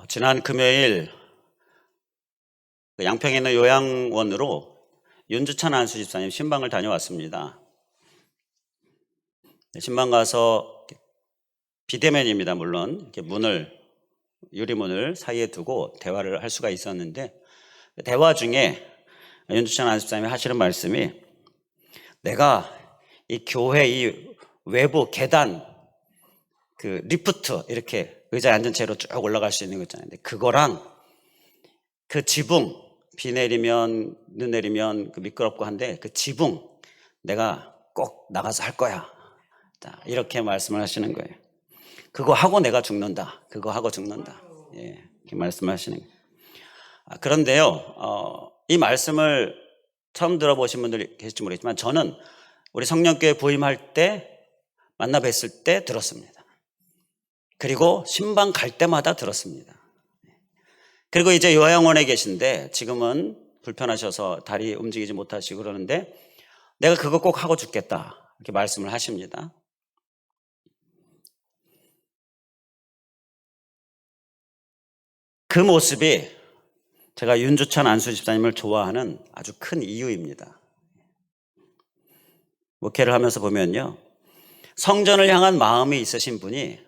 지난 금요일 양평에 있는 요양원으로 윤주찬 안수 집사님 신방을 다녀왔습니다. 신방 가서 비대면입니다. 물론 이렇게 유리문을 사이에 두고 대화를 할 수가 있었는데, 대화 중에 윤주찬 안수 집사님이 하시는 말씀이, 내가 이 교회 이 외부 계단 그 리프트, 이렇게 의자에 앉은 채로 쭉 올라갈 수 있는 거 있잖아요. 근데 그거랑 그 지붕, 비 내리면 눈 내리면 그 미끄럽고 한데 그 지붕 내가 꼭 나가서 할 거야. 이렇게 말씀을 하시는 거예요. 그거 하고 내가 죽는다. 그거 하고 죽는다. 예, 이렇게 말씀하시는 거예요. 그런데요, 이 말씀을 처음 들어보신 분들이 계실지 모르겠지만, 저는 우리 성령교회 부임할 때 만나 뵀을 때 들었습니다. 그리고 신방 갈 때마다 들었습니다. 그리고 이제 요양원에 계신데 지금은 불편하셔서 다리 움직이지 못하시고 그러는데, 내가 그거 꼭 하고 죽겠다, 이렇게 말씀을 하십니다. 그 모습이 제가 윤주찬 안수 집사님을 좋아하는 아주 큰 이유입니다. 목회를 하면서 보면요, 성전을 향한 마음이 있으신 분이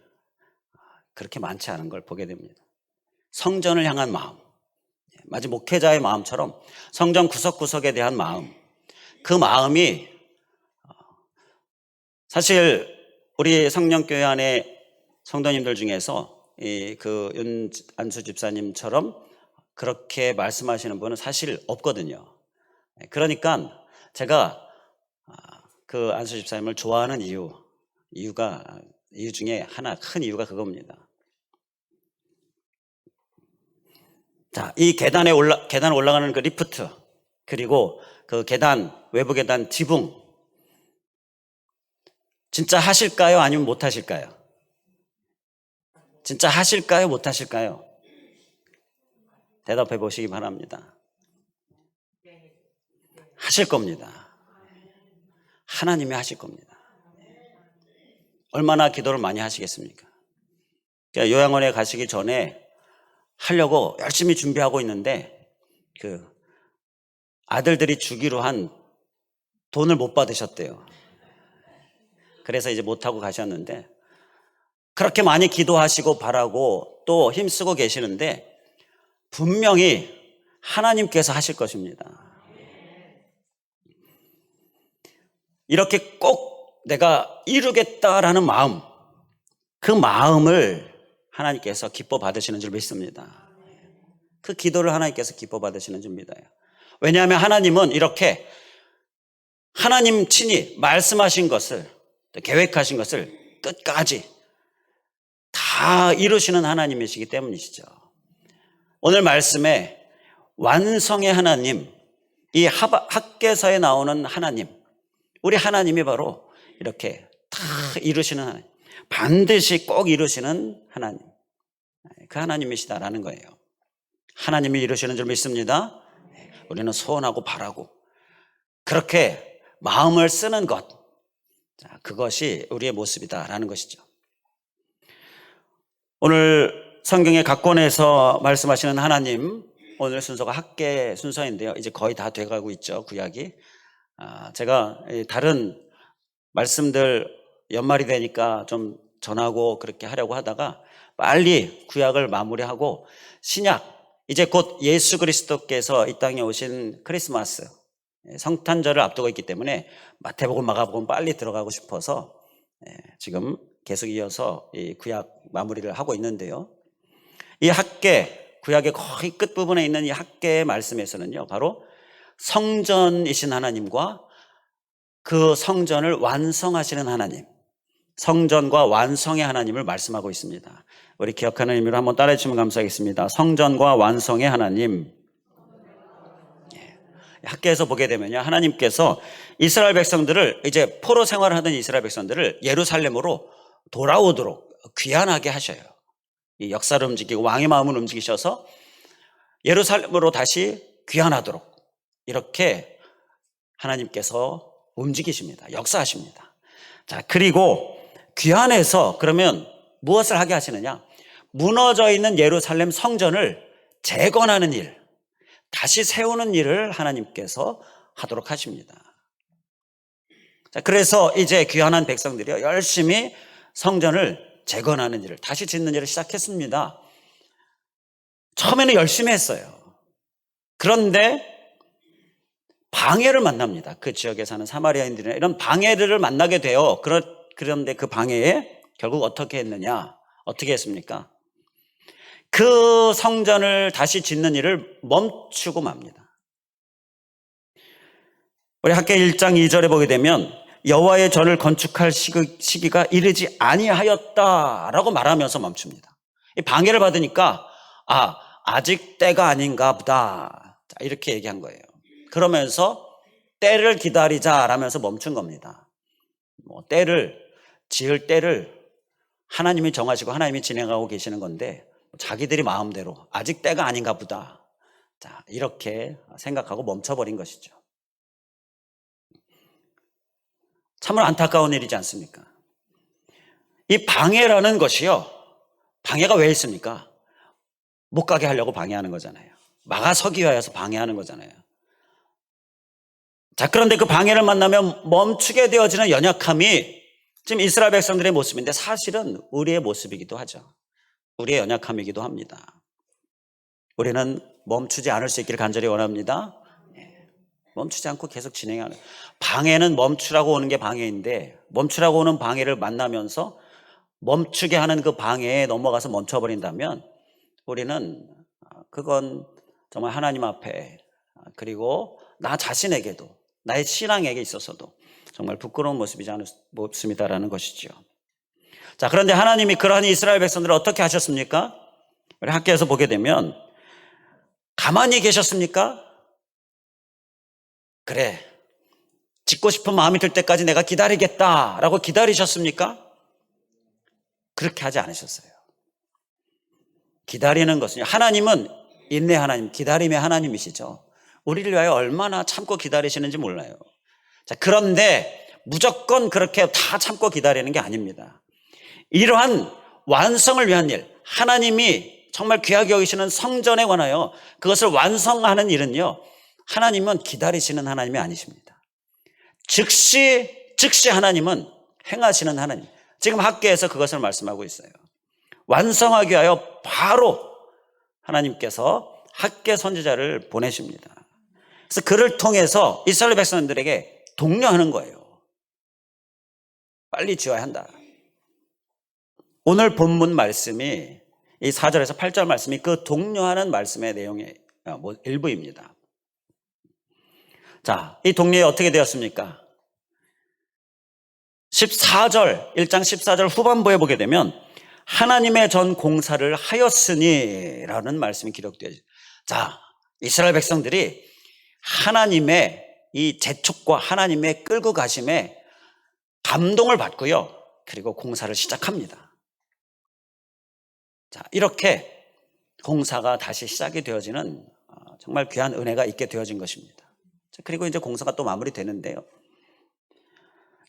그렇게 많지 않은 걸 보게 됩니다. 성전을 향한 마음, 마치 목회자의 마음처럼 성전 구석구석에 대한 마음, 그 마음이 사실 우리 성령교회 안에 성도님들 중에서 그 윤안수 집사님처럼 그렇게 말씀하시는 분은 사실 없거든요. 그러니까 제가 그 안수 집사님을 좋아하는 이유 중에 하나, 큰 이유가 그겁니다. 자, 이 계단 올라가는 그 리프트, 그리고 그 외부 계단 지붕, 진짜 하실까요? 아니면 못 하실까요? 진짜 하실까요? 못 하실까요? 대답해 보시기 바랍니다. 하실 겁니다. 하나님이 하실 겁니다. 얼마나 기도를 많이 하시겠습니까? 요양원에 가시기 전에 하려고 열심히 준비하고 있는데, 그 아들들이 주기로 한 돈을 못 받으셨대요. 그래서 이제 못하고 가셨는데, 그렇게 많이 기도하시고 바라고 또 힘쓰고 계시는데 분명히 하나님께서 하실 것입니다. 이렇게 꼭 내가 이루겠다라는 마음, 그 마음을 하나님께서 기뻐 받으시는 줄 믿습니다. 그 기도를 하나님께서 기뻐 받으시는 줄 믿어요. 왜냐하면 하나님은 이렇게 하나님 친히 말씀하신 것을, 계획하신 것을 끝까지 다 이루시는 하나님이시기 때문이시죠. 오늘 말씀에 완성의 하나님, 이 학개서에 나오는 하나님, 우리 하나님이 바로 이렇게 다 이루시는 하나님, 반드시 꼭 이루시는 하나님, 그 하나님이시다라는 거예요. 하나님이 이루시는 줄 믿습니다. 우리는 소원하고 바라고 그렇게 마음을 쓰는 것, 그것이 우리의 모습이다라는 것이죠. 오늘 성경의 각권에서 말씀하시는 하나님, 오늘 순서가 학계 순서인데요, 이제 거의 다 돼가고 있죠, 구약이. 제가 다른 말씀들 연말이 되니까 좀 전하고 그렇게 하려고 하다가 빨리 구약을 마무리하고 신약, 이제 곧 예수 그리스도께서 이 땅에 오신 크리스마스 성탄절을 앞두고 있기 때문에 마태복음, 마가복음 빨리 들어가고 싶어서 지금 계속 이어서 이 구약 마무리를 하고 있는데요, 이 학계, 구약의 거의 끝부분에 있는 이 학계의 말씀에서는요, 바로 성전이신 하나님과 그 성전을 완성하시는 하나님, 성전과 완성의 하나님을 말씀하고 있습니다. 우리 기억하는 의미로 한번 따라해 주시면 감사하겠습니다. 성전과 완성의 하나님. 학계에서 보게 되면요, 하나님께서 이스라엘 백성들을, 이제 포로 생활을 하던 이스라엘 백성들을 예루살렘으로 돌아오도록 귀환하게 하셔요. 이 역사를 움직이고 왕의 마음을 움직이셔서 예루살렘으로 다시 귀환하도록 이렇게 하나님께서 움직이십니다. 역사하십니다. 자, 그리고 귀환해서 그러면 무엇을 하게 하시느냐? 무너져 있는 예루살렘 성전을 재건하는 일, 다시 세우는 일을 하나님께서 하도록 하십니다. 자, 그래서 이제 귀환한 백성들이요, 열심히 성전을 재건하는 일을, 다시 짓는 일을 시작했습니다. 처음에는 열심히 했어요. 그런데 방해를 만납니다. 그 지역에 사는 사마리아인들이나 이런 방해를 만나게 돼요. 그런데 그 방해에 결국 어떻게 했느냐? 어떻게 했습니까? 그 성전을 다시 짓는 일을 멈추고 맙니다. 우리 학개 1장 2절에 보게 되면 여호와의 전을 건축할 시기가 이르지 아니하였다라고 말하면서 멈춥니다. 이 방해를 받으니까 아직 때가 아닌가 보다, 이렇게 얘기한 거예요. 그러면서 때를 기다리자라면서 멈춘 겁니다. 지을 때를 하나님이 정하시고 하나님이 진행하고 계시는 건데 자기들이 마음대로 아직 때가 아닌가 보다, 이렇게 생각하고 멈춰버린 것이죠. 참으로 안타까운 일이지 않습니까? 이 방해라는 것이요, 방해가 왜 있습니까? 못 가게 하려고 방해하는 거잖아요. 막아서기 위해서 방해하는 거잖아요. 자, 그런데 그 방해를 만나면 멈추게 되어지는 연약함이 지금 이스라엘 백성들의 모습인데 사실은 우리의 모습이기도 하죠. 우리의 연약함이기도 합니다. 우리는 멈추지 않을 수 있기를 간절히 원합니다. 멈추지 않고 계속 진행하는, 방해는 멈추라고 오는 게 방해인데 멈추라고 오는 방해를 만나면서 멈추게 하는 그 방해에 넘어가서 멈춰버린다면 우리는 그건 정말 하나님 앞에, 그리고 나 자신에게도, 나의 신앙에게 있어서도 정말 부끄러운 모습이지 않습니다라는 것이죠. 자, 그런데 하나님이 그러한 이스라엘 백성들을 어떻게 하셨습니까? 우리 학교에서 보게 되면 가만히 계셨습니까? 그래, 짓고 싶은 마음이 들 때까지 내가 기다리겠다라고 기다리셨습니까? 그렇게 하지 않으셨어요. 기다리는 것은요, 하나님은 인내 하나님, 기다림의 하나님이시죠. 우리를 위하여 얼마나 참고 기다리시는지 몰라요. 자, 그런데 무조건 그렇게 다 참고 기다리는 게 아닙니다. 이러한 완성을 위한 일, 하나님이 정말 귀하게 여기시는 성전에 관하여 그것을 완성하는 일은요, 하나님은 기다리시는 하나님이 아니십니다. 즉시 하나님은 행하시는 하나님. 지금 학계에서 그것을 말씀하고 있어요. 완성하기 위하여 바로 하나님께서 학계 선지자를 보내십니다. 그래서 그를 통해서 이스라엘 백성들에게 독려하는 거예요. 빨리 지어야 한다. 오늘 본문 말씀이, 이 4절에서 8절 말씀이 그 독려하는 말씀의 내용의 일부입니다. 자, 이 독려에 어떻게 되었습니까? 14절, 1장 14절 후반부에 보게 되면 하나님의 전 공사를 하였으니 라는 말씀이 기록되어 있어요. 자, 이스라엘 백성들이 하나님의 이 재촉과 하나님의 끌고 가심에 감동을 받고요, 그리고 공사를 시작합니다. 자, 이렇게 공사가 다시 시작이 되어지는 정말 귀한 은혜가 있게 되어진 것입니다. 자, 그리고 이제 공사가 또 마무리되는데요,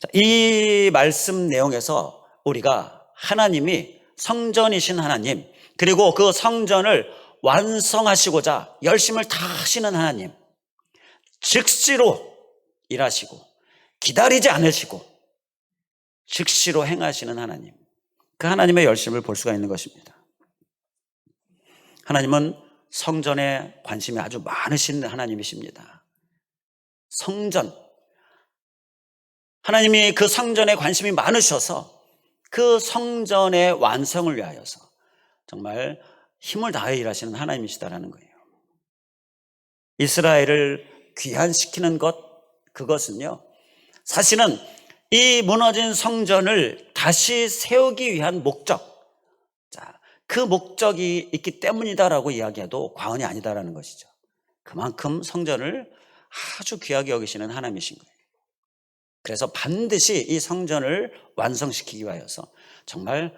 자, 이 말씀 내용에서 우리가 하나님이 성전이신 하나님, 그리고 그 성전을 완성하시고자 열심을 다하시는 하나님, 즉시로 일하시고 기다리지 않으시고 즉시로 행하시는 하나님, 그 하나님의 열심을 볼 수가 있는 것입니다. 하나님은 성전에 관심이 아주 많으신 하나님이십니다. 성전, 하나님이 그 성전에 관심이 많으셔서 그 성전의 완성을 위하여서 정말 힘을 다해 일하시는 하나님이시다라는 거예요. 이스라엘을 귀환시키는 것, 그것은요, 사실은 이 무너진 성전을 다시 세우기 위한 목적, 자, 그 목적이 있기 때문이다라고 이야기해도 과언이 아니다라는 것이죠. 그만큼 성전을 아주 귀하게 여기시는 하나님이신 거예요. 그래서 반드시 이 성전을 완성시키기 위하여서 정말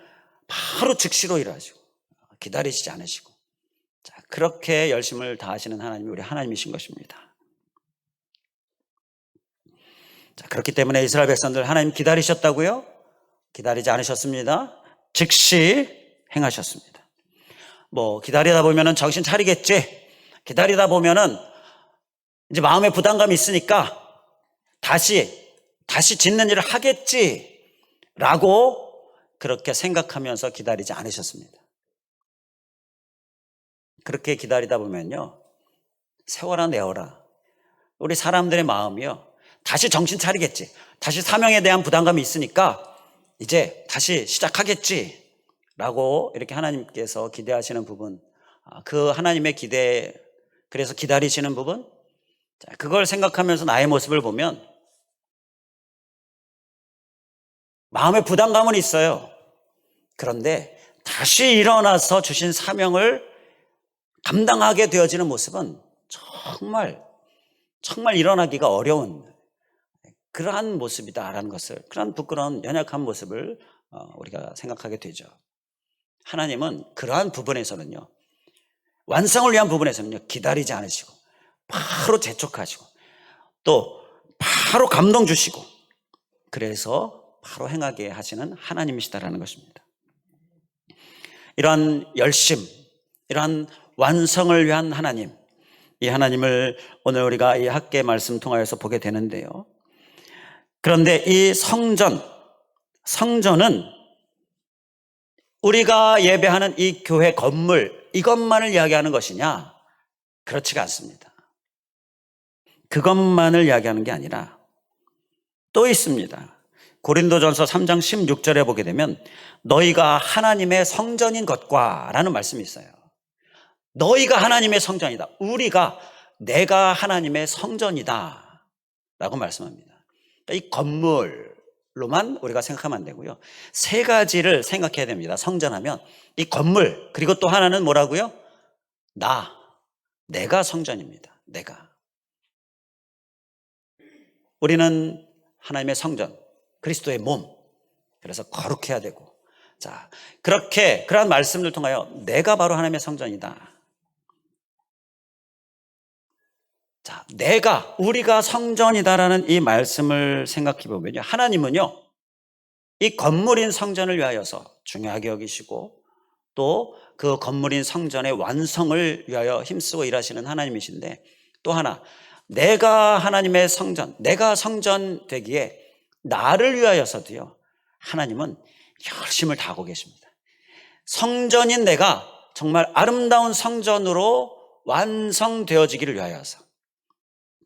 바로 즉시로 일하시고 기다리시지 않으시고, 자, 그렇게 열심을 다하시는 하나님이 우리 하나님이신 것입니다. 자, 그렇기 때문에 이스라엘 백성들 하나님 기다리셨다고요? 기다리지 않으셨습니다. 즉시 행하셨습니다. 뭐 기다리다 보면은 정신 차리겠지. 기다리다 보면은 이제 마음에 부담감이 있으니까 다시 짓는 일을 하겠지라고 그렇게 생각하면서 기다리지 않으셨습니다. 그렇게 기다리다 보면요, 세워라 내어라. 우리 사람들의 마음이요, 다시 정신 차리겠지. 다시 사명에 대한 부담감이 있으니까 이제 다시 시작하겠지라고 이렇게 하나님께서 기대하시는 부분, 그 하나님의 기대, 그래서 기다리시는 부분, 그걸 생각하면서 나의 모습을 보면 마음의 부담감은 있어요. 그런데 다시 일어나서 주신 사명을 감당하게 되어지는 모습은 정말 일어나기가 어려운 그러한 모습이다라는 것을, 그러한 부끄러운 연약한 모습을 우리가 생각하게 되죠. 하나님은 그러한 부분에서는요, 완성을 위한 부분에서는요, 기다리지 않으시고 바로 재촉하시고 또 바로 감동 주시고 그래서 바로 행하게 하시는 하나님이시다라는 것입니다. 이러한 열심, 이러한 완성을 위한 하나님, 이 하나님을 오늘 우리가 이 학계 말씀 통하여서 보게 되는데요. 그런데 이 성전은 우리가 예배하는 이 교회 건물, 이것만을 이야기하는 것이냐? 그렇지가 않습니다. 그것만을 이야기하는 게 아니라 또 있습니다. 고린도전서 3장 16절에 보게 되면 너희가 하나님의 성전인 것과 라는 말씀이 있어요. 너희가 하나님의 성전이다. 내가 하나님의 성전이다 라고 말씀합니다. 이 건물로만 우리가 생각하면 안 되고요, 세 가지를 생각해야 됩니다. 성전하면 이 건물, 그리고 또 하나는 뭐라고요? 내가 성전입니다. 우리는 하나님의 성전, 그리스도의 몸, 그래서 거룩해야 되고, 그러한 말씀을 통하여 내가 바로 하나님의 성전이다. 우리가 성전이다라는 이 말씀을 생각해 보면요, 하나님은요, 이 건물인 성전을 위하여서 중요하게 여기시고 또 그 건물인 성전의 완성을 위하여 힘쓰고 일하시는 하나님이신데, 또 하나, 내가 하나님의 성전, 내가 성전 되기에 나를 위하여서도요, 하나님은 열심을 다하고 계십니다. 성전인 내가 정말 아름다운 성전으로 완성되어지기를 위하여서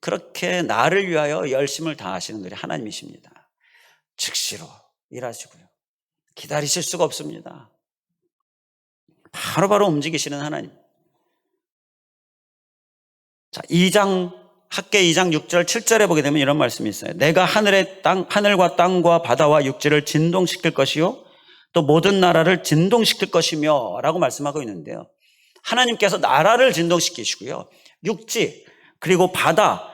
그렇게 나를 위하여 열심을 다하시는 분이 하나님이십니다. 즉시로 일하시고요, 기다리실 수가 없습니다. 바로바로 움직이시는 하나님. 학개 2장 6절 7절에 보게 되면 이런 말씀이 있어요. 내가 하늘과 땅과 바다와 육지를 진동시킬 것이요 또 모든 나라를 진동시킬 것이며 라고 말씀하고 있는데요, 하나님께서 나라를 진동시키시고요, 육지 그리고 바다,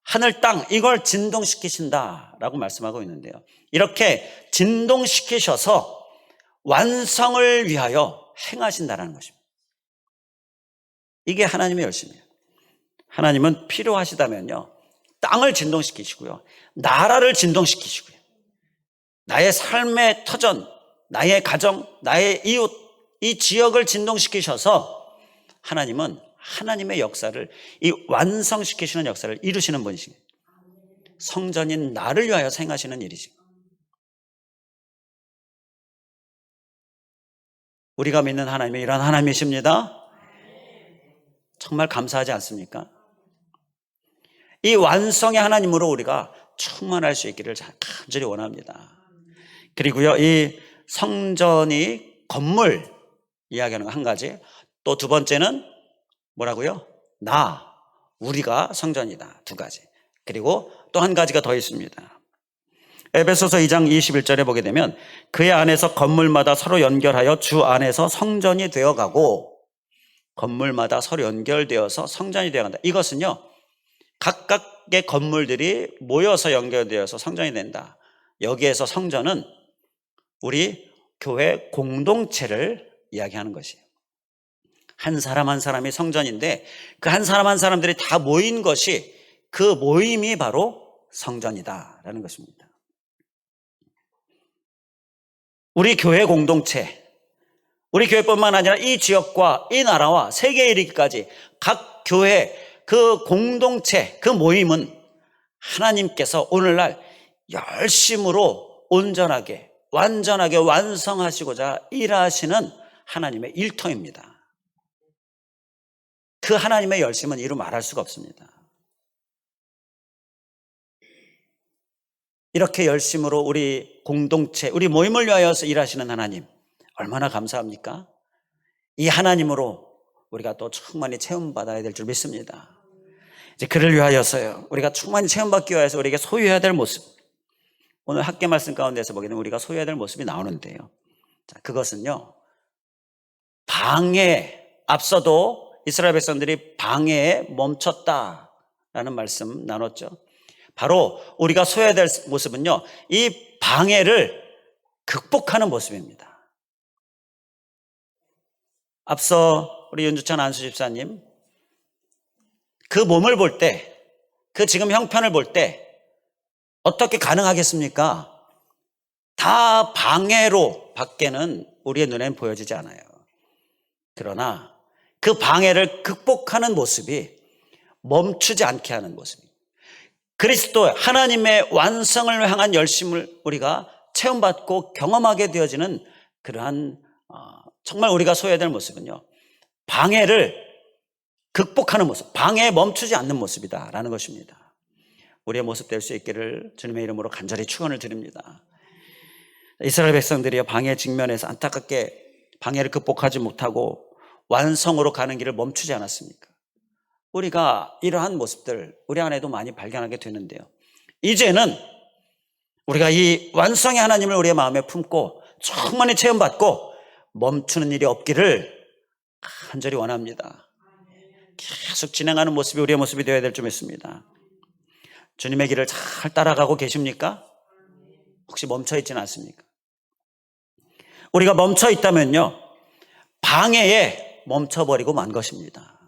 하늘, 땅, 이걸 진동시키신다라고 말씀하고 있는데요, 이렇게 진동시키셔서 완성을 위하여 행하신다라는 것입니다. 이게 하나님의 열심이에요. 하나님은 필요하시다면요, 땅을 진동시키시고요, 나라를 진동시키시고요, 나의 삶의 터전, 나의 가정, 나의 이웃, 이 지역을 진동시키셔서 하나님은 하나님의 역사를, 이 완성시키시는 역사를 이루시는 분이십니다. 성전인 나를 위하여 행하시는 일이십니다. 우리가 믿는 하나님이 이런 하나님이십니다. 정말 감사하지 않습니까? 이 완성의 하나님으로 우리가 충만할 수 있기를 간절히 원합니다. 그리고요, 이 성전이 건물 이야기하는 거 한 가지, 또 두 번째는 뭐라고요? 우리가 성전이다. 두 가지. 그리고 또 한 가지가 더 있습니다. 에베소서 2장 21절에 보게 되면 그의 안에서 건물마다 서로 연결하여 주 안에서 성전이 되어가고, 건물마다 서로 연결되어서 성전이 되어간다. 이것은요, 각각의 건물들이 모여서 연결되어서 성전이 된다. 여기에서 성전은 우리 교회 공동체를 이야기하는 것이에요. 한 사람 한 사람이 성전인데 그 한 사람 한 사람들이 다 모인 것이, 그 모임이 바로 성전이다라는 것입니다. 우리 교회 공동체, 우리 교회뿐만 아니라 이 지역과 이 나라와 세계에 이르기까지 각 교회 그 공동체 그 모임은 하나님께서 오늘날 열심으로 온전하게 완전하게 완성하시고자 일하시는 하나님의 일터입니다. 그 하나님의 열심은 이루 말할 수가 없습니다. 이렇게 열심으로 우리 공동체, 우리 모임을 위하여서 일하시는 하나님 얼마나 감사합니까? 이 하나님으로 우리가 또 충만히 체험받아야 될 줄 믿습니다. 이제 그를 위하여서요, 우리가 충만히 체험받기 위해서 우리에게 소유해야 될 모습, 오늘 학계 말씀 가운데서 보기에는 우리가 소유해야 될 모습이 나오는데요. 자, 그것은요, 방해, 앞서도 이스라엘 백성들이 방해에 멈췄다라는 말씀 나눴죠. 바로 우리가 소유해야 될 모습은요, 이 방해를 극복하는 모습입니다. 앞서 우리 윤주찬 안수 집사님, 그 몸을 볼 때, 그 지금 형편을 볼 때 어떻게 가능하겠습니까? 다 방해로 밖에는 우리의 눈에는 보여지지 않아요. 그러나 그 방해를 극복하는 모습이 멈추지 않게 하는 모습입니다. 그리스도 하나님의 완성을 향한 열심을 우리가 체험받고 경험하게 되어지는 그러한 정말 우리가 소유해야 될 모습은요, 방해를 극복하는 모습, 방해에 멈추지 않는 모습이다라는 것입니다. 우리의 모습 될 수 있기를 주님의 이름으로 간절히 축원을 드립니다. 이스라엘 백성들이 방해 직면에서 안타깝게 방해를 극복하지 못하고 완성으로 가는 길을 멈추지 않았습니까? 우리가 이러한 모습들 우리 안에도 많이 발견하게 되는데요, 이제는 우리가 이 완성의 하나님을 우리의 마음에 품고 충만히 체험받고 멈추는 일이 없기를 간절히 원합니다. 계속 진행하는 모습이 우리의 모습이 되어야 될 줄 믿습니다. 주님의 길을 잘 따라가고 계십니까? 혹시 멈춰 있지는 않습니까? 우리가 멈춰 있다면요, 방해에 멈춰버리고 만 것입니다.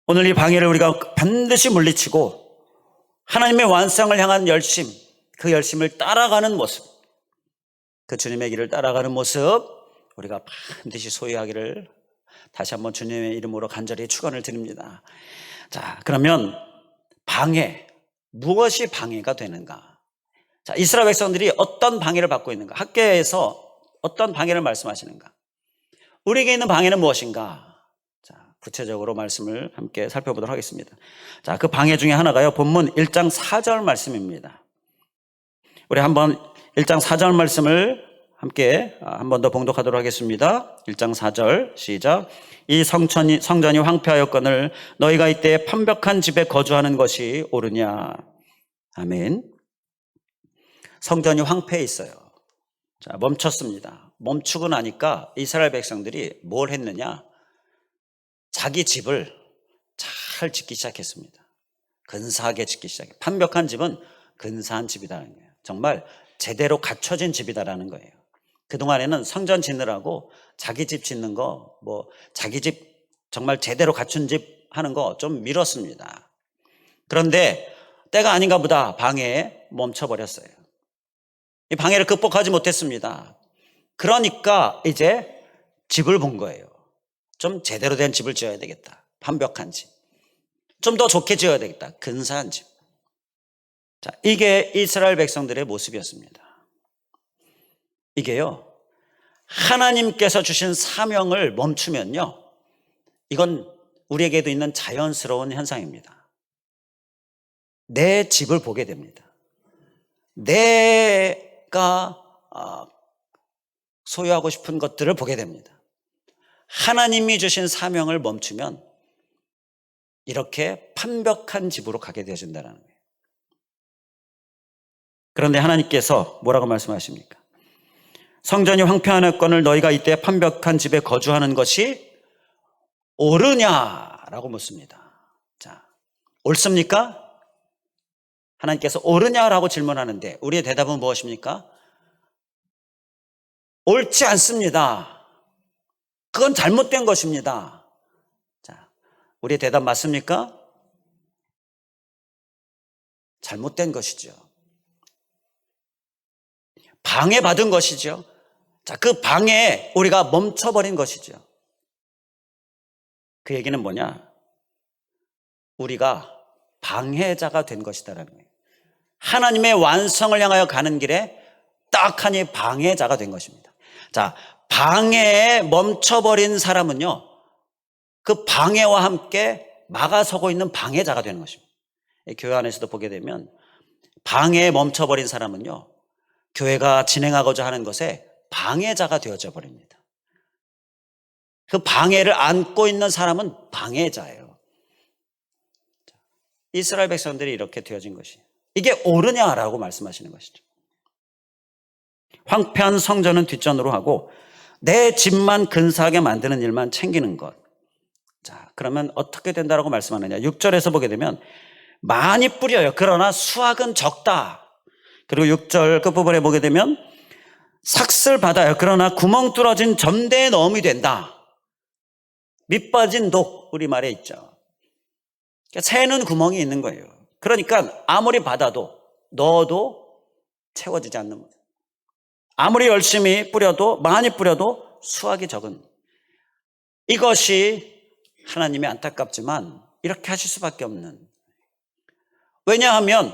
오늘 이 방해를 우리가 반드시 물리치고 하나님의 완성을 향한 열심, 그 열심을 따라가는 모습, 그 주님의 길을 따라가는 모습 우리가 반드시 소유하기를 다시 한번 주님의 이름으로 간절히 축원을 드립니다. 자, 그러면 방해, 무엇이 방해가 되는가? 자, 이스라엘 백성들이 어떤 방해를 받고 있는가? 학계에서 어떤 방해를 말씀하시는가? 우리에게 있는 방해는 무엇인가? 자, 구체적으로 말씀을 함께 살펴보도록 하겠습니다. 자, 그 방해 중에 하나가요, 본문 1장 4절 말씀입니다. 우리 한번 1장 4절 말씀을 함께 한 번 더 봉독하도록 하겠습니다. 1장 4절 시작. 이 성전이 황폐하였거늘 너희가 이때 판벽한 집에 거주하는 것이 옳으냐. 아멘. 성전이 황폐해 있어요. 자, 멈췄습니다. 멈추고 나니까 이스라엘 백성들이 뭘 했느냐? 자기 집을 잘 짓기 시작했습니다. 근사하게 짓기 시작해요. 판벽한 집은 근사한 집이라는 거예요. 정말 제대로 갖춰진 집이다라는 거예요. 그동안에는 성전 짓느라고 자기 집 짓는 거, 자기 집 정말 제대로 갖춘 집 하는 거 좀 미뤘습니다. 그런데 때가 아닌가 보다 방해에 멈춰버렸어요. 이 방해를 극복하지 못했습니다. 그러니까 이제 집을 본 거예요. 좀 제대로 된 집을 지어야 되겠다. 완벽한 집. 좀 더 좋게 지어야 되겠다. 근사한 집. 자, 이게 이스라엘 백성들의 모습이었습니다. 이게요, 하나님께서 주신 사명을 멈추면요, 이건 우리에게도 있는 자연스러운 현상입니다. 내 집을 보게 됩니다. 내가 소유하고 싶은 것들을 보게 됩니다. 하나님이 주신 사명을 멈추면 이렇게 판벽한 집으로 가게 되어진다는 거예요. 그런데 하나님께서 뭐라고 말씀하십니까? 성전이 황폐하였거늘 너희가 이때 판벽한 집에 거주하는 것이 옳으냐라고 묻습니다. 자, 옳습니까? 하나님께서 옳으냐라고 질문하는데 우리의 대답은 무엇입니까? 옳지 않습니다. 그건 잘못된 것입니다. 자, 우리의 대답 맞습니까? 잘못된 것이죠. 방해받은 것이죠. 자, 그 방해에 우리가 멈춰버린 것이죠. 그 얘기는 뭐냐? 우리가 방해자가 된 것이다라는 거예요. 하나님의 완성을 향하여 가는 길에 딱하니 방해자가 된 것입니다. 자, 방해에 멈춰버린 사람은요, 그 방해와 함께 막아서고 있는 방해자가 되는 것입니다. 교회 안에서도 보게 되면 방해에 멈춰버린 사람은요, 교회가 진행하고자 하는 것에 방해자가 되어져 버립니다. 그 방해를 안고 있는 사람은 방해자예요. 이스라엘 백성들이 이렇게 되어진 것이, 이게 옳으냐라고 말씀하시는 것이죠. 황폐한 성전은 뒷전으로 하고 내 집만 근사하게 만드는 일만 챙기는 것. 자, 그러면 어떻게 된다라고 말씀하느냐? 6절에서 보게 되면 많이 뿌려요. 그러나 수확은 적다. 그리고 6절 끝부분에 보게 되면 삭슬 받아요. 그러나 구멍 뚫어진 점대에 넣음이 된다. 밑 빠진 독, 우리말에 있죠. 새는 구멍이 있는 거예요. 그러니까 아무리 받아도 넣어도 채워지지 않는 거예요. 아무리 열심히 뿌려도, 많이 뿌려도 수확이 적은, 이것이 하나님이 안타깝지만 이렇게 하실 수밖에 없는, 왜냐하면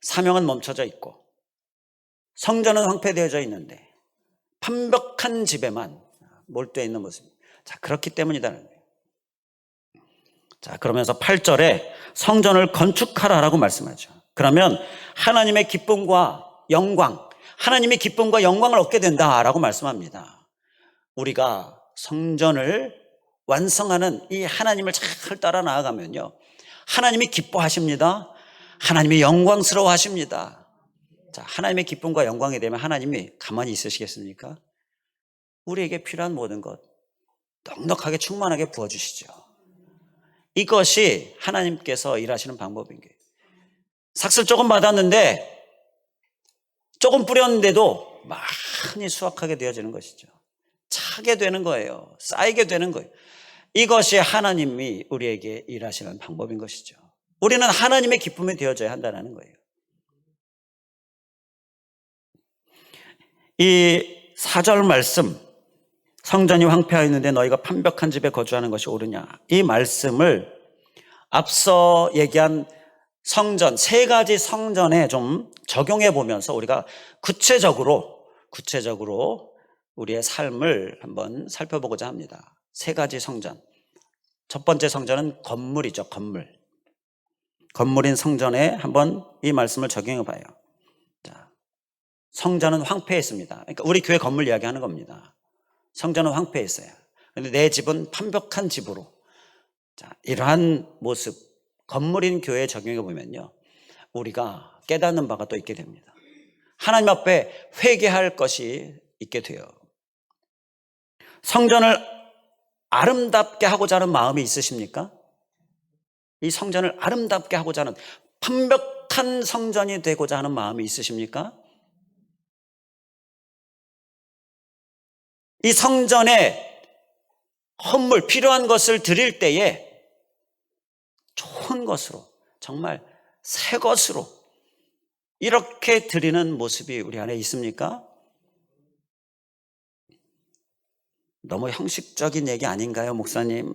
사명은 멈춰져 있고 성전은 황폐되어져 있는데 판벽한 집에만 몰두해 있는 모습. 자, 그렇기 때문이다는 거예요. 자, 그러면서 8절에 성전을 건축하라라고 말씀하죠. 그러면 하나님의 기쁨과 영광, 하나님의 기쁨과 영광을 얻게 된다라고 말씀합니다. 우리가 성전을 완성하는 이 하나님을 잘 따라 나아가면요, 하나님이 기뻐하십니다. 하나님이 영광스러워하십니다. 자, 하나님의 기쁨과 영광이 되면 하나님이 가만히 있으시겠습니까? 우리에게 필요한 모든 것 넉넉하게 충만하게 부어주시죠. 이것이 하나님께서 일하시는 방법인 거예요. 삭슬 조금 받았는데, 조금 뿌렸는데도 많이 수확하게 되어지는 것이죠. 차게 되는 거예요. 쌓이게 되는 거예요. 이것이 하나님이 우리에게 일하시는 방법인 것이죠. 우리는 하나님의 기쁨이 되어져야 한다는 거예요. 이 4절 말씀, 성전이 황폐하였는데 너희가 판벽한 집에 거주하는 것이 옳으냐, 이 말씀을 앞서 얘기한 성전, 세 가지 성전에 좀 적용해 보면서 우리가 구체적으로 우리의 삶을 한번 살펴보고자 합니다. 세 가지 성전. 첫 번째 성전은 건물이죠. 건물인 성전에 한번 이 말씀을 적용해 봐요. 자, 성전은 황폐했습니다. 그러니까 우리 교회 건물 이야기하는 겁니다. 성전은 황폐했어요. 그런데 내 집은 판벽한 집으로. 자, 이러한 모습, 건물인 교회에 적용해 보면요, 우리가 깨닫는 바가 또 있게 됩니다. 하나님 앞에 회개할 것이 있게 돼요. 성전을 아름답게 하고자 하는 마음이 있으십니까? 이 성전을 아름답게 하고자 하는, 판벽한 성전이 되고자 하는 마음이 있으십니까? 이 성전에 헌물, 필요한 것을 드릴 때에 좋은 것으로, 정말 새 것으로 이렇게 드리는 모습이 우리 안에 있습니까? 너무 형식적인 얘기 아닌가요, 목사님?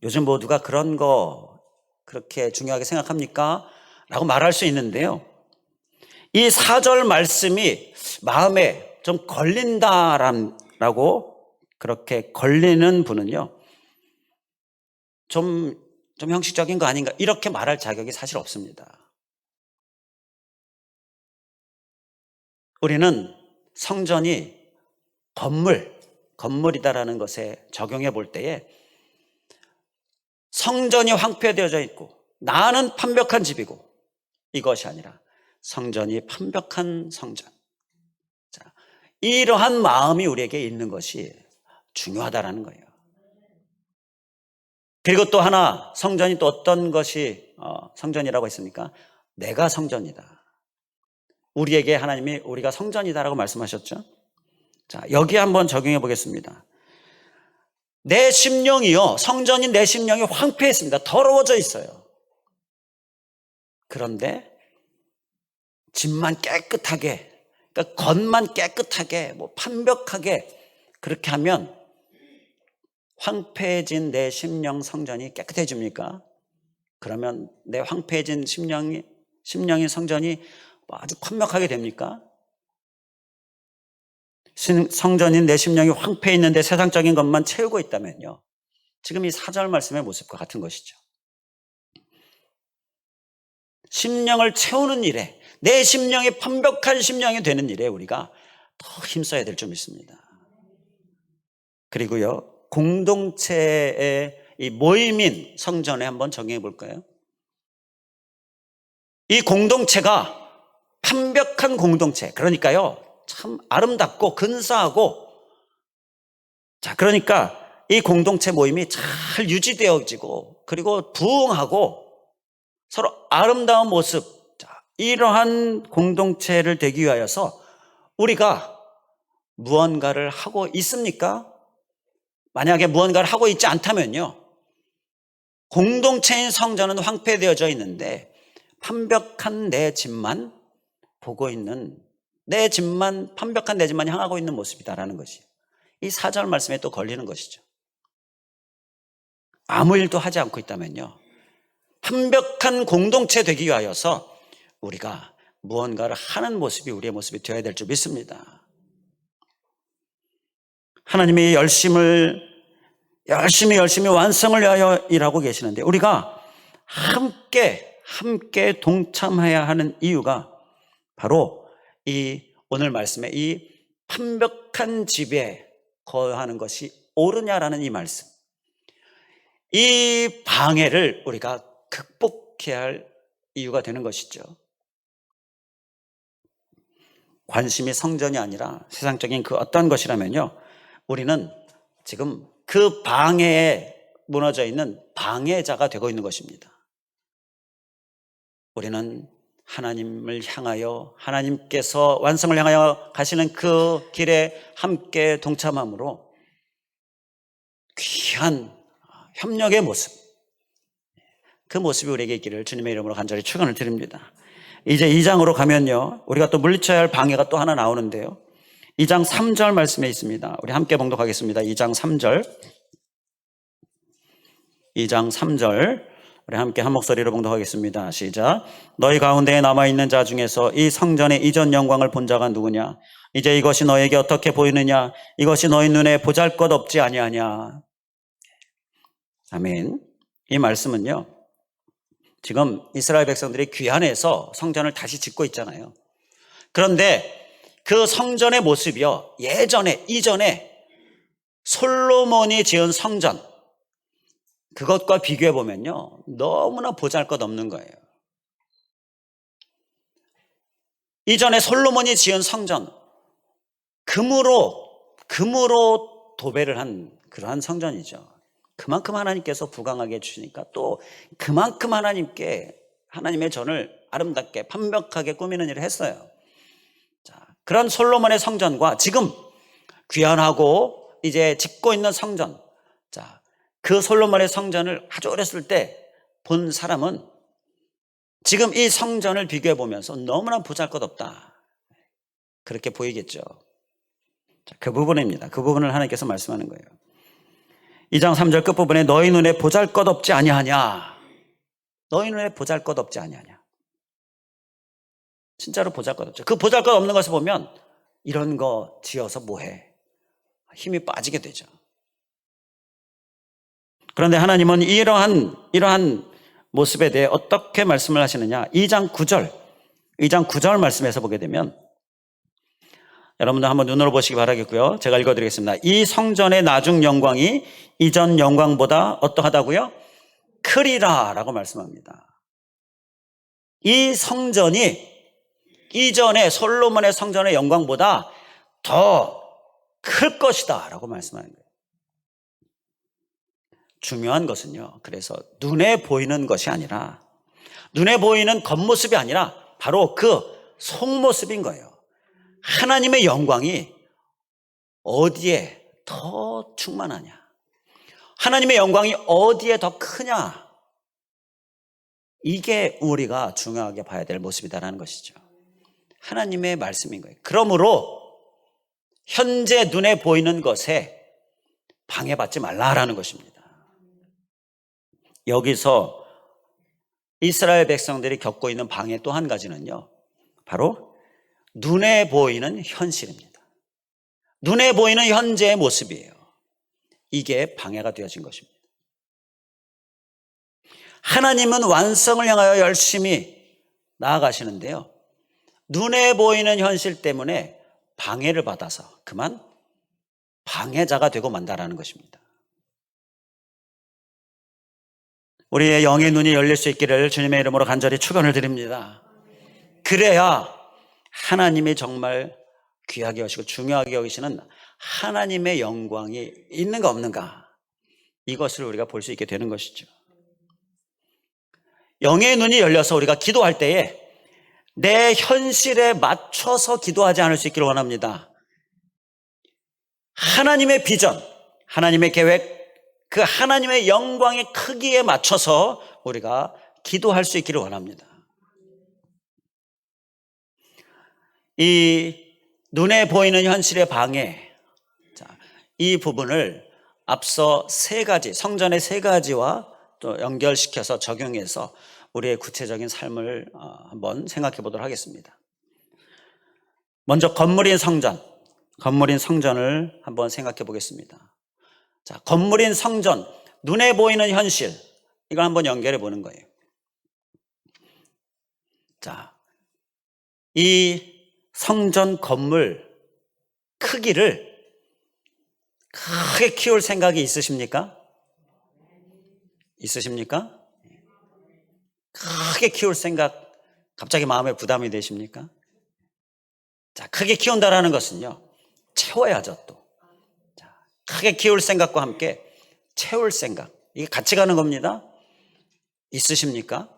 요즘 모두가 그런 거 그렇게 중요하게 생각합니까? 라고 말할 수 있는데요, 이 4절 말씀이 마음에 좀 걸린다라고, 그렇게 걸리는 분은요, 좀 형식적인 거 아닌가, 이렇게 말할 자격이 사실 없습니다. 우리는 성전이 건물이다라는 것에 적용해 볼 때에 성전이 황폐되어져 있고 나는 판벽한 집이고, 이것이 아니라 성전이 판벽한 성전. 자, 이러한 마음이 우리에게 있는 것이 중요하다라는 거예요. 그리고 또 하나, 성전이 또 어떤 것이 성전이라고 했습니까? 내가 성전이다. 우리에게 하나님이 우리가 성전이다라고 말씀하셨죠. 자, 여기 한번 적용해 보겠습니다. 내 심령이요, 성전인 내 심령이 황폐했습니다. 더러워져 있어요. 그런데 집만 깨끗하게, 그러니까 그러니까 겉만 깨끗하게 판벽하게 그렇게 하면 황폐해진 내 심령 성전이 깨끗해집니까? 그러면 내 황폐해진 심령의 성전이 아주 판벽하게 됩니까? 성전인 내 심령이 황폐해 있는데 세상적인 것만 채우고 있다면요, 지금 이 4절 말씀의 모습과 같은 것이죠. 심령을 채우는 일에, 내 심령이 판벽한 심령이 되는 일에 우리가 더 힘써야 될 줄 믿습니다. 그리고요, 공동체의 이 모임인 성전에 한번 적용해 볼까요? 이 공동체가 판벽한 공동체, 그러니까요 참 아름답고 근사하고, 자, 그러니까 이 공동체 모임이 잘 유지되어지고 그리고 부흥하고 서로 아름다운 모습, 자, 이러한 공동체를 되기 위하여서 우리가 무언가를 하고 있습니까? 만약에 무언가를 하고 있지 않다면요, 공동체인 성전은 황폐되어져 있는데 판벽한 내 집만 보고 있는, 내 집만, 판벽한 내 집만 향하고 있는 모습이다라는 것이 이 4절 말씀에 또 걸리는 것이죠. 아무 일도 하지 않고 있다면요, 판벽한 공동체 되기 위하여서 우리가 무언가를 하는 모습이 우리의 모습이 되어야 될 줄 믿습니다. 하나님이 열심히 완성을 위하여 일하고 계시는데 우리가 함께 동참해야 하는 이유가 바로 이 오늘 말씀에 이 판벽한 집에 거하는 것이 옳으냐라는 이 말씀, 이 방해를 우리가 극복해야 할 이유가 되는 것이죠. 관심이 성전이 아니라 세상적인 그 어떤 것이라면요, 우리는 지금 그 방해에 무너져 있는 방해자가 되고 있는 것입니다. 우리는 하나님을 향하여, 하나님께서 완성을 향하여 가시는 그 길에 함께 동참함으로 귀한 협력의 모습, 그 모습이 우리에게 있기를 주님의 이름으로 간절히 축원을 드립니다. 이제 2장으로 가면요, 우리가 또 물리쳐야 할 방해가 또 하나 나오는데요, 2장 3절 말씀에 있습니다. 우리 함께 봉독하겠습니다. 2장 3절. 2장 3절. 우리 함께 한 목소리로 봉독하겠습니다. 시작. 너희 가운데에 남아있는 자 중에서 이 성전의 이전 영광을 본 자가 누구냐? 이제 이것이 너에게 어떻게 보이느냐? 이것이 너희 눈에 보잘것없지 아니하냐? 아멘. 이 말씀은요, 지금 이스라엘 백성들이 귀환해서 성전을 다시 짓고 있잖아요. 그런데 그 성전의 모습이요, 이전에 솔로몬이 지은 성전, 그것과 비교해 보면요, 너무나 보잘것없는 거예요. 이전에 솔로몬이 지은 성전, 금으로 도배를 한 그러한 성전이죠. 그만큼 하나님께서 부강하게 해주시니까 또 그만큼 하나님의 전을 아름답게 판벽하게 꾸미는 일을 했어요. 자, 그런 솔로몬의 성전과 지금 귀환하고 이제 짓고 있는 성전, 자, 그 솔로몬의 성전을 아주 어렸을 때 본 사람은 지금 이 성전을 비교해 보면서 너무나 보잘것없다, 그렇게 보이겠죠. 자, 그 부분입니다. 그 부분을 하나님께서 말씀하는 거예요. 2장 3절 끝부분에 너희 눈에 보잘것없지 아니하냐, 너희 눈에 보잘것없지 아니하냐. 진짜로 보잘것없죠. 그 보잘것없는 것을 보면 이런 거 지어서 뭐해, 힘이 빠지게 되죠. 그런데 하나님은 이러한 모습에 대해 어떻게 말씀을 하시느냐. 2장 9절 말씀에서 보게 되면, 여러분들 한번 눈으로 보시기 바라겠고요, 제가 읽어드리겠습니다. 이 성전의 나중 영광이 이전 영광보다 어떠하다고요? 크리라 라고 말씀합니다. 이 성전이 이전에 솔로몬의 성전의 영광보다 더 클 것이다 라고 말씀하는 거예요. 중요한 것은요, 그래서 눈에 보이는 것이 아니라, 눈에 보이는 겉모습이 아니라 바로 그 속모습인 거예요. 하나님의 영광이 어디에 더 충만하냐, 하나님의 영광이 어디에 더 크냐, 이게 우리가 중요하게 봐야 될 모습이다라는 것이죠. 하나님의 말씀인 거예요. 그러므로 현재 눈에 보이는 것에 방해받지 말라라는 것입니다. 여기서 이스라엘 백성들이 겪고 있는 방해 또 한 가지는요, 바로 눈에 보이는 현실입니다. 눈에 보이는 현재의 모습이에요. 이게 방해가 되어진 것입니다. 하나님은 완성을 향하여 열심히 나아가시는데요, 눈에 보이는 현실 때문에 방해를 받아서 그만 방해자가 되고 만다라는 것입니다. 우리의 영의 눈이 열릴 수 있기를 주님의 이름으로 간절히 축원을 드립니다. 그래야 하나님이 정말 귀하게 여기시고 중요하게 여기시는 하나님의 영광이 있는가 없는가, 이것을 우리가 볼 수 있게 되는 것이죠. 영의 눈이 열려서 우리가 기도할 때에 내 현실에 맞춰서 기도하지 않을 수 있기를 원합니다. 하나님의 비전, 하나님의 계획, 그 하나님의 영광의 크기에 맞춰서 우리가 기도할 수 있기를 원합니다. 이 눈에 보이는 현실의 방해, 이 부분을 앞서 세 가지, 성전의 세 가지와 또 연결시켜서 적용해서 우리의 구체적인 삶을 한번 생각해 보도록 하겠습니다. 먼저 건물인 성전을 한번 생각해 보겠습니다. 자, 건물인 성전, 눈에 보이는 현실, 이걸 한번 연결해 보는 거예요. 자, 이 성전 건물 크기를 크게 키울 생각이 있으십니까? 있으십니까? 크게 키울 생각 갑자기 마음에 부담이 되십니까? 자, 크게 키운다라는 것은요, 채워야죠. 또 자, 크게 키울 생각과 함께 채울 생각, 이게 같이 가는 겁니다. 있으십니까?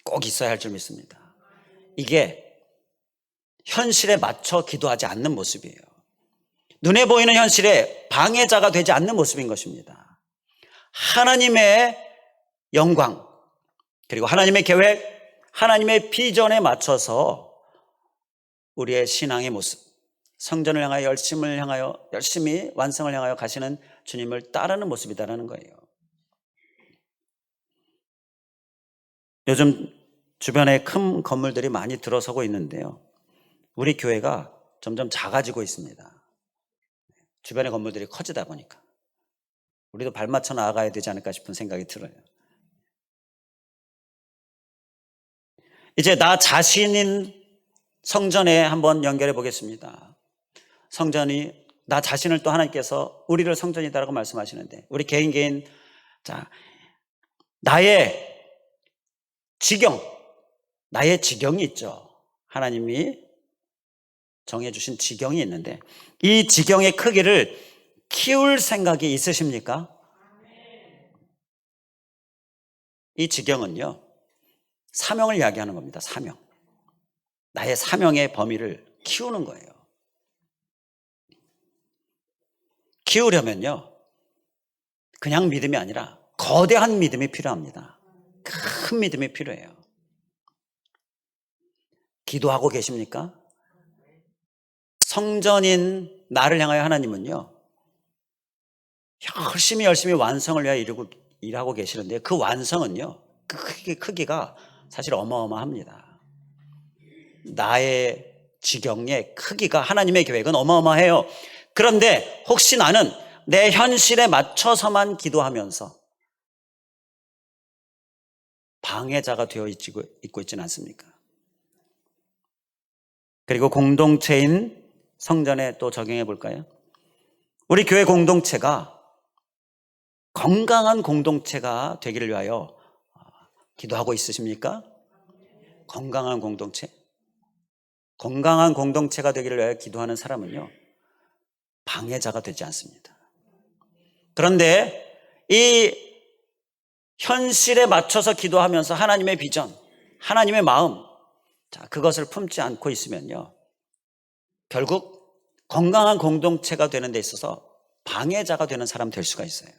꼭 있어야 할 줄 믿습니다. 이게 현실에 맞춰 기도하지 않는 모습이에요. 눈에 보이는 현실에 방해자가 되지 않는 모습인 것입니다. 하나님의 영광, 그리고 하나님의 계획, 하나님의 비전에 맞춰서 우리의 신앙의 모습, 성전을 향하여 열심히 완성을 향하여 가시는 주님을 따르는 모습이다라는 거예요. 요즘 주변에 큰 건물들이 많이 들어서고 있는데요, 우리 교회가 점점 작아지고 있습니다. 주변의 건물들이 커지다 보니까 우리도 발맞춰 나아가야 되지 않을까 싶은 생각이 들어요. 이제 나 자신인 성전에 한번 연결해 보겠습니다. 성전이, 나 자신을 또 하나님께서 우리를 성전이다라고 말씀하시는데, 우리 개인 자, 나의 지경이 있죠. 하나님이 정해주신 지경이 있는데, 이 지경의 크기를 키울 생각이 있으십니까? 이 지경은요, 사명을 이야기하는 겁니다. 사명. 나의 사명의 범위를 키우는 거예요. 키우려면요, 그냥 믿음이 아니라 거대한 믿음이 필요합니다. 큰 믿음이 필요해요. 기도하고 계십니까? 성전인 나를 향하여 하나님은요, 열심히 완성을 위하여 일하고 계시는데, 그 완성은요, 그 크기가 사실 어마어마합니다. 나의 지경의 크기가, 하나님의 계획은 어마어마해요. 그런데 혹시 나는 내 현실에 맞춰서만 기도하면서 방해자가 되어 있고 있지는 않습니까? 그리고 공동체인 성전에 또 적용해 볼까요? 우리 교회 공동체가 건강한 공동체가 되기를 위하여 기도하고 있으십니까? 건강한 공동체가 되기를 위하여 기도하는 사람은요, 방해자가 되지 않습니다. 그런데 이 현실에 맞춰서 기도하면서 하나님의 비전, 하나님의 마음, 자, 그것을 품지 않고 있으면요, 결국 건강한 공동체가 되는 데 있어서 방해자가 되는 사람 될 수가 있어요.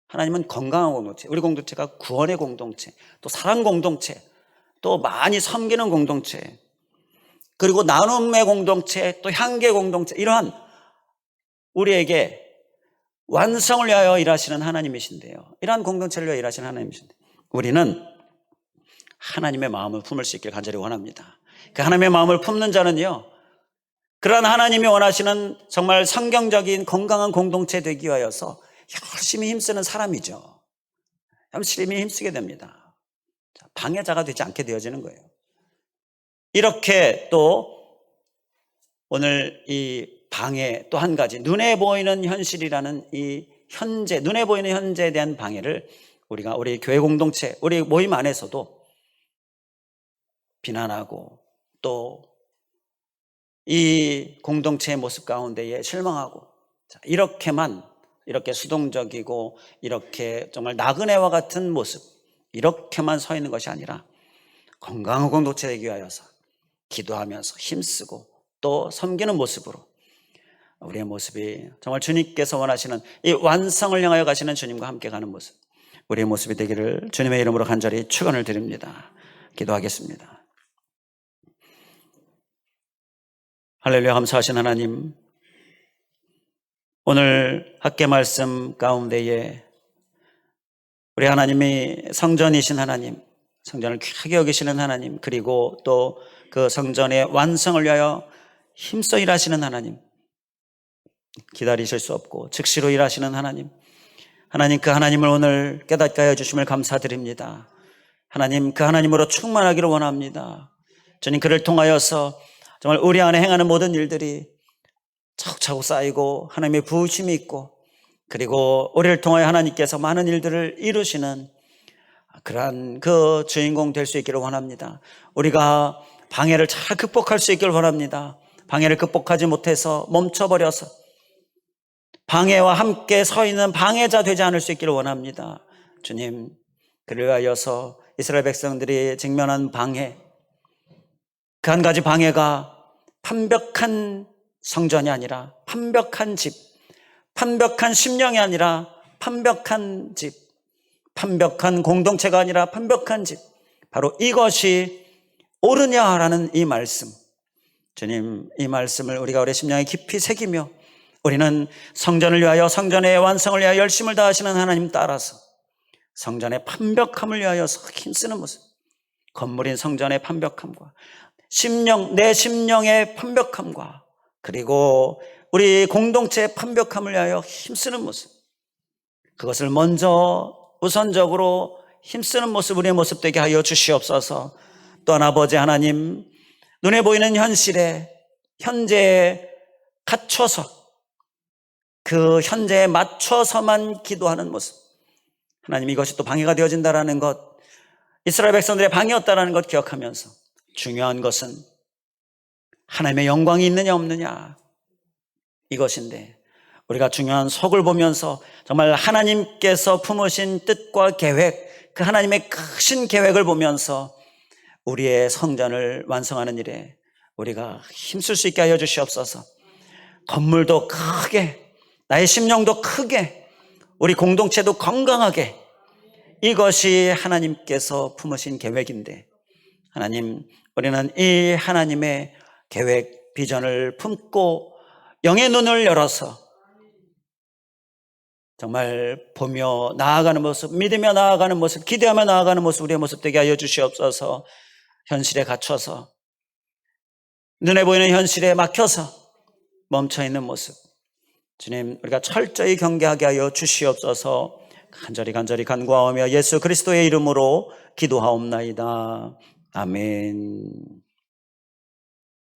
하나님은 건강한 공동체, 우리 공동체가 구원의 공동체, 또 사랑 공동체, 또 많이 섬기는 공동체, 그리고 나눔의 공동체, 또 향계 공동체, 이러한 우리에게 완성을 위하여 일하시는 하나님이신데요. 이러한 공동체를 위하여 일하시는 하나님이신데 우리는 하나님의 마음을 품을 수 있길 간절히 원합니다. 그 하나님의 마음을 품는 자는요, 그러한 하나님이 원하시는 정말 성경적인 건강한 공동체 되기 위하여서 열심히 힘쓰는 사람이죠. 열심히 힘쓰게 됩니다. 방해자가 되지 않게 되어지는 거예요. 이렇게 또 오늘 이 방해 또 한 가지, 눈에 보이는 현실이라는 이 현재, 눈에 보이는 현재에 대한 방해를 우리가 우리 교회 공동체, 우리 모임 안에서도 비난하고 또 이 공동체의 모습 가운데에 실망하고, 이렇게 수동적이고 이렇게 정말 나그네와 같은 모습, 이렇게만 서 있는 것이 아니라 건강한 공동체 되기 위하여서 기도하면서 힘쓰고 또 섬기는 모습으로 우리의 모습이 정말 주님께서 원하시는 이 완성을 향하여 가시는 주님과 함께 가는 모습, 우리의 모습이 되기를 주님의 이름으로 간절히 축원을 드립니다. 기도하겠습니다. 할렐루야. 감사하신 하나님, 오늘 학계 말씀 가운데에 우리 하나님이 성전이신 하나님, 성전을 귀하게 여기시는 하나님, 그리고 또 그 성전의 완성을 위하여 힘써 일하시는 하나님, 기다리실 수 없고 즉시로 일하시는 하나님, 그 하나님을 오늘 깨닫게 하여 주심을 감사드립니다. 하나님, 그 하나님으로 충만하기를 원합니다. 주님, 그를 통하여서 정말 우리 안에 행하는 모든 일들이 차곡차곡 쌓이고 하나님의 부으심이 있고, 그리고 우리를 통하여 하나님께서 많은 일들을 이루시는 그러한 그 주인공 될 수 있기를 원합니다. 우리가 방해를 잘 극복할 수 있기를 원합니다. 방해를 극복하지 못해서 멈춰버려서 방해와 함께 서 있는 방해자 되지 않을 수 있기를 원합니다. 주님, 그를 위하여서 이스라엘 백성들이 직면한 방해, 그 한 가지 방해가 판벽한 성전이 아니라 판벽한 집, 판벽한 심령이 아니라 판벽한 집, 판벽한 공동체가 아니라 판벽한 집, 바로 이것이 옳으냐라는 이 말씀, 주님, 이 말씀을 우리가 우리 심령에 깊이 새기며 우리는 성전을 위하여, 성전의 완성을 위하여 열심을 다하시는 하나님 따라서 성전의 판벽함을 위하여서 힘쓰는 모습, 건물인 성전의 판벽함과 내 심령의 판벽함과 그리고 우리 공동체의 판벽함을 위하여 힘쓰는 모습, 그것을 먼저 우선적으로 힘쓰는 모습, 우리의 모습 되게 하여 주시옵소서. 또한 아버지 하나님, 눈에 보이는 현재에 갇혀서 그 현재에 맞춰서만 기도하는 모습, 하나님, 이것이 또 방해가 되어진다는 것, 이스라엘 백성들의 방해였다는 것 기억하면서 중요한 것은 하나님의 영광이 있느냐 없느냐, 이것인데 우리가 중요한 속을 보면서 정말 하나님께서 품으신 뜻과 계획, 그 하나님의 크신 계획을 보면서 우리의 성전을 완성하는 일에 우리가 힘쓸 수 있게 하여 주시옵소서. 건물도 크게, 나의 심령도 크게, 우리 공동체도 건강하게, 이것이 하나님께서 품으신 계획인데, 하나님, 우리는 이 하나님의 계획, 비전을 품고 영의 눈을 열어서 정말 보며 나아가는 모습, 믿으며 나아가는 모습, 기대하며 나아가는 모습, 우리의 모습 되게 하여 주시옵소서. 현실에 갇혀서, 눈에 보이는 현실에 막혀서 멈춰있는 모습, 주님, 우리가 철저히 경계하게 하여 주시옵소서. 간절히 간구하오며 예수 그리스도의 이름으로 기도하옵나이다. 아멘.